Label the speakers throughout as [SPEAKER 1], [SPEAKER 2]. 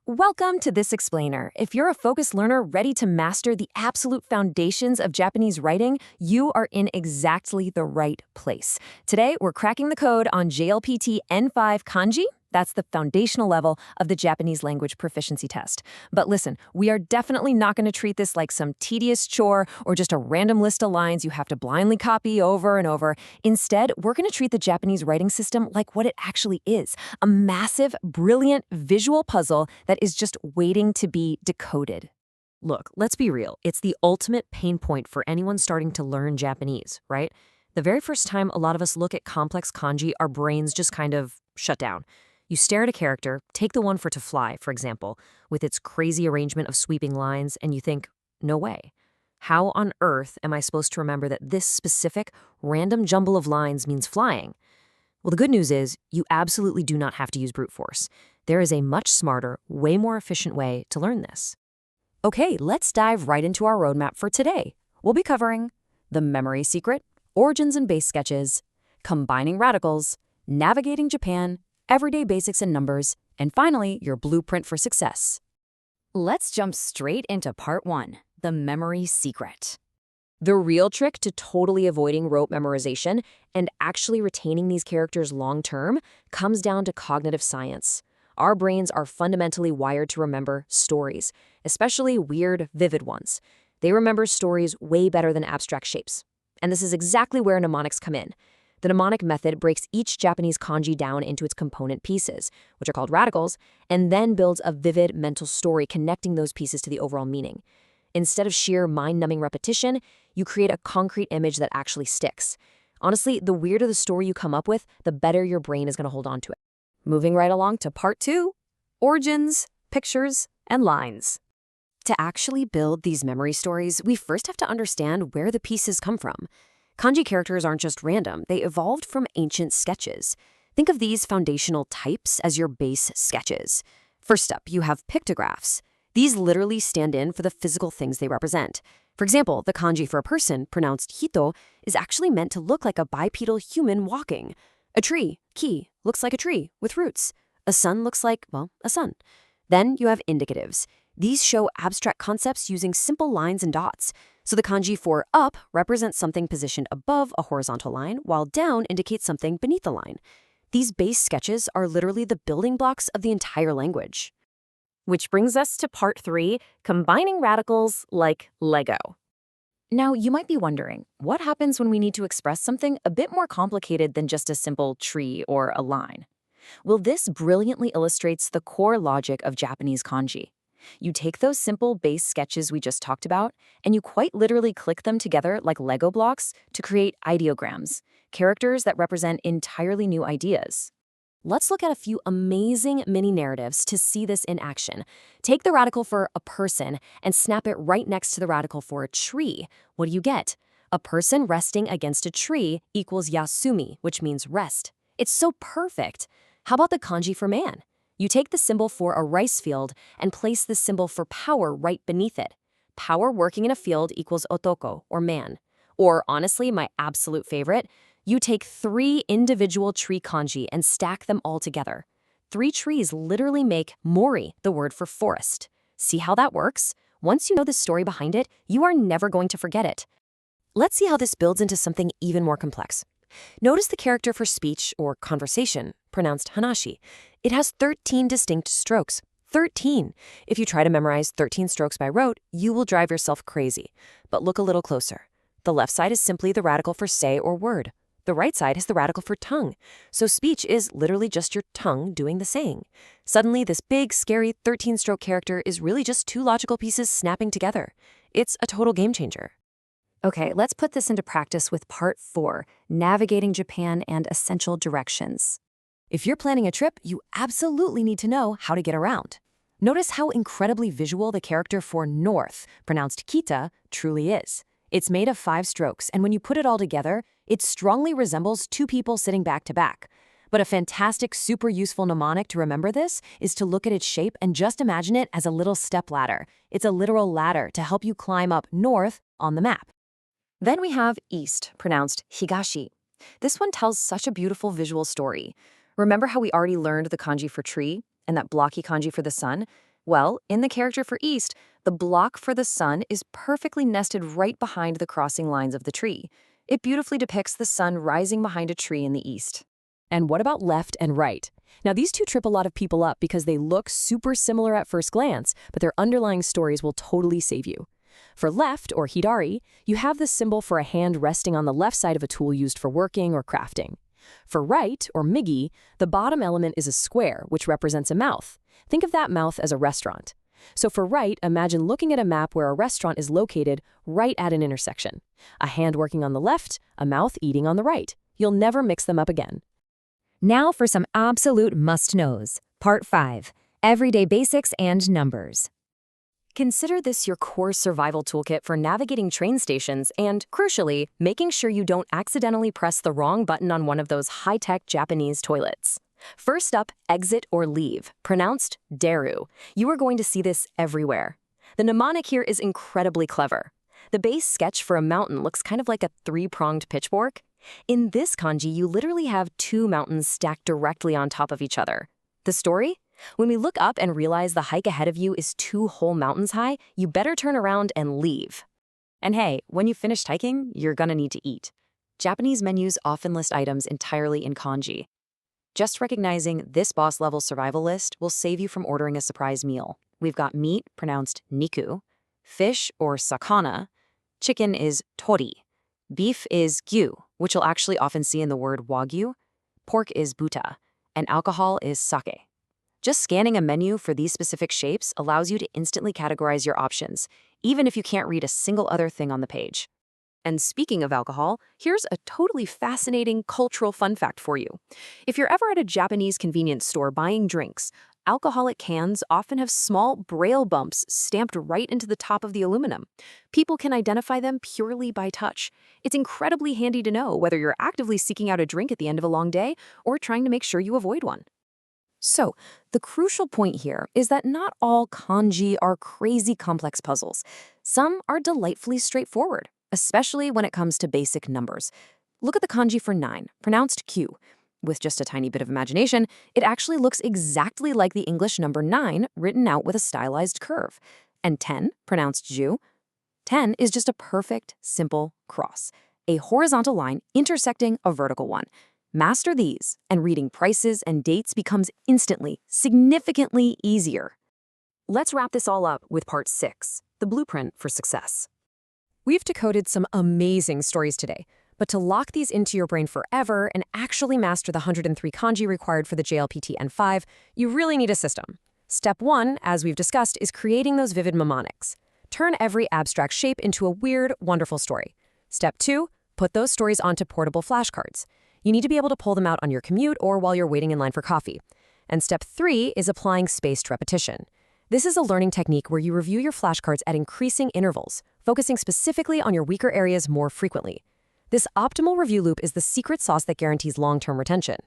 [SPEAKER 1] Welcome to This Explainer. If you're a focused learner ready to master the absolute foundations of Japanese writing, you are in exactly the right place. Today, we're cracking the code on JLPT N5 kanji. That's the foundational level of the Japanese language proficiency test. But listen, we are definitely not going to treat this like some tedious chore or just a random list of lines you have to blindly copy over and over. Instead, we're going to treat the Japanese writing system like what it actually is, a massive, brilliant visual puzzle that is just waiting to be decoded. Look, let's be real. It's the ultimate pain point for anyone starting to learn Japanese, right? The very first time a lot of us look at complex kanji, our brains just kind of shut down. You stare at a character, take the one for to fly, for example, with its crazy arrangement of sweeping lines, and you think, no way. How on earth am I supposed to remember that this specific, random jumble of lines means flying? Well, the good news is you absolutely do not have to use brute force. There is a much smarter, way more efficient way to learn this. Okay, let's dive right into our roadmap for today. We'll be covering the memory secret, origins and base sketches, combining radicals, navigating Japan, everyday basics and numbers, and finally, your blueprint for success. Let's jump straight into part 1, the memory secret. The real trick to totally avoiding rote memorization and actually retaining these characters long-term comes down to cognitive science. Our brains are fundamentally wired to remember stories, especially weird, vivid ones. They remember stories way better than abstract shapes. And this is exactly where mnemonics come in. The mnemonic method breaks each Japanese kanji down into its component pieces, which are called radicals, and then builds a vivid mental story connecting those pieces to the overall meaning. Instead of sheer mind-numbing repetition, you create a concrete image that actually sticks. Honestly, the weirder the story you come up with, the better your brain is going to hold on to it. Moving right along to part 2, origins, pictures, and lines. To actually build these memory stories, we first have to understand where the pieces come from. Kanji characters aren't just random, they evolved from ancient sketches. Think of these foundational types as your base sketches. First up, you have pictographs. These literally stand in for the physical things they represent. For example, the kanji for a person, pronounced hito, is actually meant to look like a bipedal human walking. A tree, ki, looks like a tree with roots. A sun looks like, well, a sun. Then you have indicatives. These show abstract concepts using simple lines and dots. So the kanji for up represents something positioned above a horizontal line, while down indicates something beneath the line. These base sketches are literally the building blocks of the entire language. Which brings us to part 3, combining radicals like Lego. Now, you might be wondering, what happens when we need to express something a bit more complicated than just a simple tree or a line? Well, this brilliantly illustrates the core logic of Japanese kanji. You take those simple base sketches we just talked about, and you quite literally click them together like Lego blocks to create ideograms, characters that represent entirely new ideas. Let's look at a few amazing mini-narratives to see this in action. Take the radical for a person and snap it right next to the radical for a tree. What do you get? A person resting against a tree equals yasumi, which means rest. It's so perfect. How about the kanji for man? You take the symbol for a rice field and place the symbol for power right beneath it. Power working in a field equals otoko, or man. Or honestly, my absolute favorite, you take 3 individual tree kanji and stack them all together. 3 trees literally make mori, the word for forest. See how that works? Once you know the story behind it, you are never going to forget it. Let's see how this builds into something even more complex. Notice the character for speech or conversation, pronounced hanashi. It has 13 distinct strokes. 13. If you try to memorize 13 strokes by rote, you will drive yourself crazy. But look a little closer. The left side is simply the radical for say or word. The right side is the radical for tongue. So speech is literally just your tongue doing the saying. Suddenly, this big, scary 13-stroke character is really just 2 logical pieces snapping together. It's a total game changer. Okay, let's put this into practice with part 4, navigating Japan and essential directions. If you're planning a trip, you absolutely need to know how to get around. Notice how incredibly visual the character for north, pronounced kita, truly is. It's made of 5 strokes, and when you put it all together, it strongly resembles 2 people sitting back to back. But a fantastic, super useful mnemonic to remember this is to look at its shape and just imagine it as a little step ladder. It's a literal ladder to help you climb up north on the map. Then we have east, pronounced higashi. This one tells such a beautiful visual story. Remember how we already learned the kanji for tree and that blocky kanji for the sun? Well, in the character for east, the block for the sun is perfectly nested right behind the crossing lines of the tree. It beautifully depicts the sun rising behind a tree in the east. And what about left and right? Now, these two trip a lot of people up because they look super similar at first glance, but their underlying stories will totally save you. For left, or hidari, you have the symbol for a hand resting on the left side of a tool used for working or crafting. For right, or migi, the bottom element is a square, which represents a mouth. Think of that mouth as a restaurant. So for right, imagine looking at a map where a restaurant is located right at an intersection. A hand working on the left, a mouth eating on the right. You'll never mix them up again.
[SPEAKER 2] Now for some absolute must-knows. Part 5. Everyday Basics and Numbers.
[SPEAKER 1] Consider this your core survival toolkit for navigating train stations and, crucially, making sure you don't accidentally press the wrong button on one of those high-tech Japanese toilets. First up, exit or leave, pronounced deru. You are going to see this everywhere. The mnemonic here is incredibly clever. The base sketch for a mountain looks kind of like a three-pronged pitchfork. In this kanji, you literally have two mountains stacked directly on top of each other. The story? When we look up and realize the hike ahead of you is 2 whole mountains high, you better turn around and leave. And hey, when you've finished hiking, you're gonna need to eat. Japanese menus often list items entirely in kanji. Just recognizing this boss-level survival list will save you from ordering a surprise meal. We've got meat, pronounced niku, fish or sakana, chicken is tori, beef is gyu, which you'll actually often see in the word wagyu, pork is buta, and alcohol is sake. Just scanning a menu for these specific shapes allows you to instantly categorize your options, even if you can't read a single other thing on the page. And speaking of alcohol, here's a totally fascinating cultural fun fact for you. If you're ever at a Japanese convenience store buying drinks, alcoholic cans often have small braille bumps stamped right into the top of the aluminum. People can identify them purely by touch. It's incredibly handy to know whether you're actively seeking out a drink at the end of a long day or trying to make sure you avoid one. So, the crucial point here is that not all kanji are crazy complex puzzles. Some are delightfully straightforward, especially when it comes to basic numbers. Look at the kanji for 9, pronounced Q. With just a tiny bit of imagination, it actually looks exactly like the English number 9 written out with a stylized curve. And 10, pronounced Ju, 10 is just a perfect, simple cross, a horizontal line intersecting a vertical one. Master these, and reading prices and dates becomes instantly, significantly easier. Let's wrap this all up with part 6, the blueprint for success. We've decoded some amazing stories today, but to lock these into your brain forever and actually master the 103 kanji required for the JLPT N5, you really need a system. Step 1, as we've discussed, is creating those vivid mnemonics. Turn every abstract shape into a weird, wonderful story. Step 2, put those stories onto portable flashcards. You need to be able to pull them out on your commute or while you're waiting in line for coffee. And step 3 is applying spaced repetition. This is a learning technique where you review your flashcards at increasing intervals, focusing specifically on your weaker areas more frequently. This optimal review loop is the secret sauce that guarantees long-term retention.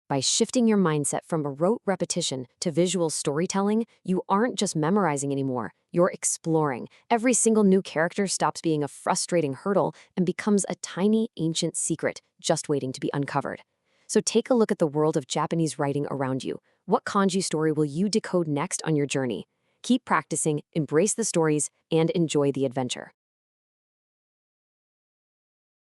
[SPEAKER 1] By shifting your mindset from rote repetition to visual storytelling, you aren't just memorizing anymore, you're exploring. Every single new character stops being a frustrating hurdle and becomes a tiny, ancient secret just waiting to be uncovered. So take a look at the world of Japanese writing around you. What kanji story will you decode next on your journey? Keep practicing, embrace the stories, and enjoy the adventure.